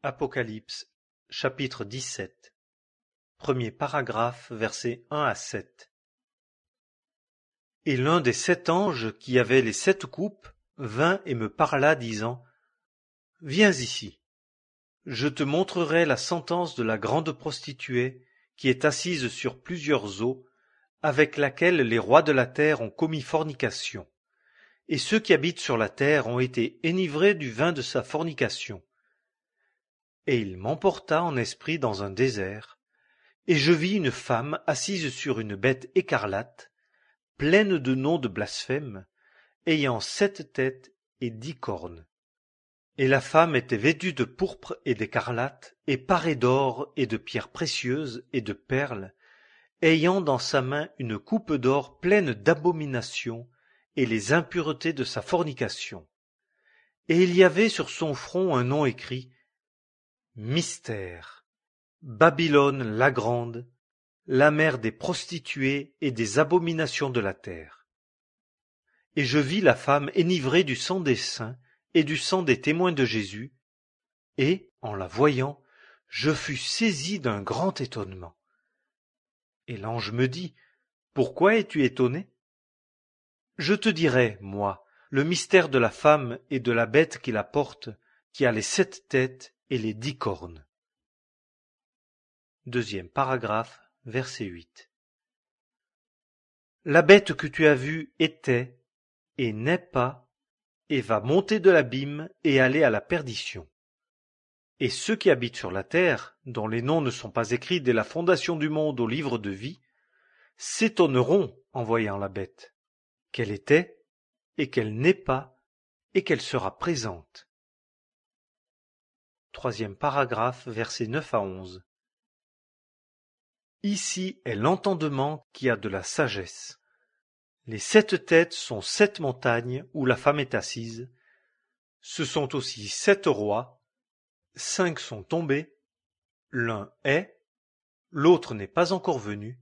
Apocalypse, chapitre 17. Premier paragraphe, versets 1 à 7. Et l'un des 7 anges qui avaient les 7 coupes vint et me parla, disant : Viens ici. Je te montrerai la sentence de la grande prostituée qui est assise sur plusieurs eaux, avec laquelle les rois de la terre ont commis fornication. Et ceux qui habitent sur la terre ont été enivrés du vin de sa fornication. Et il m'emporta en esprit dans un désert, et je vis une femme assise sur une bête écarlate, pleine de noms de blasphème, ayant 7 têtes et 10 cornes. Et la femme était vêtue de pourpre et d'écarlate, et parée d'or et de pierres précieuses et de perles, ayant dans sa main une coupe d'or pleine d'abominations et les impuretés de sa fornication. Et il y avait sur son front un nom écrit : Mystère, Babylone la grande, la mère des prostituées et des abominations de la terre. Et je vis la femme enivrée du sang des saints et du sang des témoins de Jésus, et, en la voyant, je fus saisi d'un grand étonnement. Et l'ange me dit : Pourquoi es-tu étonné ? Je te dirai, moi, le mystère de la femme et de la bête qui la porte, qui a les 7 têtes et les 10 cornes. Deuxième paragraphe, verset 8. La bête que tu as vue était, et n'est pas, et va monter de l'abîme et aller à la perdition. Et ceux qui habitent sur la terre, dont les noms ne sont pas écrits dès la fondation du monde au livre de vie, s'étonneront en voyant la bête, qu'elle était, et qu'elle n'est pas, et qu'elle sera présente. Troisième paragraphe, versets 9 à 11. Ici est l'entendement qui a de la sagesse. Les 7 têtes sont 7 montagnes où la femme est assise. Ce sont aussi 7 rois. 5 sont tombés. L'un est, l'autre n'est pas encore venu.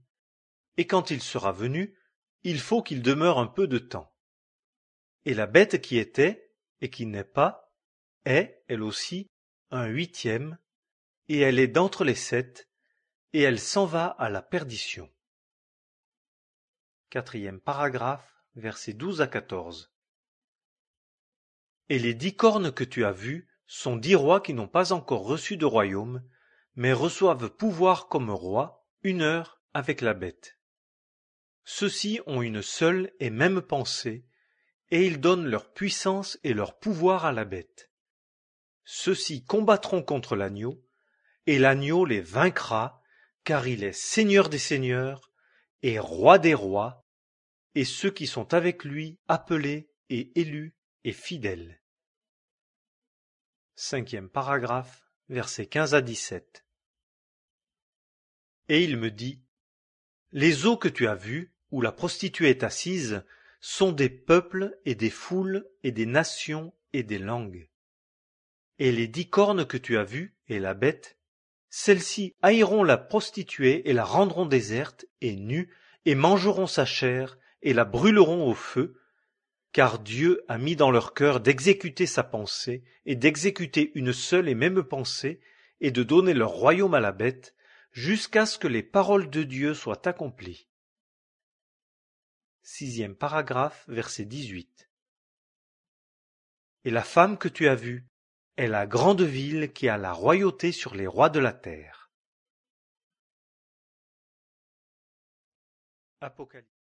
Et quand il sera venu, il faut qu'il demeure un peu de temps. Et la bête qui était, et qui n'est pas, est, elle aussi, un 8e, et elle est d'entre les 7, et elle s'en va à la perdition. Quatrième paragraphe, versets 12 à 14. Et les 10 cornes que tu as vues sont 10 rois qui n'ont pas encore reçu de royaume, mais reçoivent pouvoir comme rois 1 heure avec la bête. Ceux-ci ont une seule et même pensée, et ils donnent leur puissance et leur pouvoir à la bête. Ceux-ci combattront contre l'agneau, et l'agneau les vaincra, car il est Seigneur des seigneurs et Roi des rois, et ceux qui sont avec lui appelés et élus et fidèles. Cinquième paragraphe, versets 15 à 17. Et il me dit : Les eaux que tu as vues, où la prostituée est assise, sont des peuples et des foules et des nations et des langues. Et les 10 cornes que tu as vues, et la bête, celles-ci haïront la prostituée et la rendront déserte et nue, et mangeront sa chair et la brûleront au feu, car Dieu a mis dans leur cœur d'exécuter sa pensée et d'exécuter une seule et même pensée et de donner leur royaume à la bête, jusqu'à ce que les paroles de Dieu soient accomplies. Sixième paragraphe, verset 18. Et la femme que tu as vue est la grande ville qui a la royauté sur les rois de la terre. Apocalypse.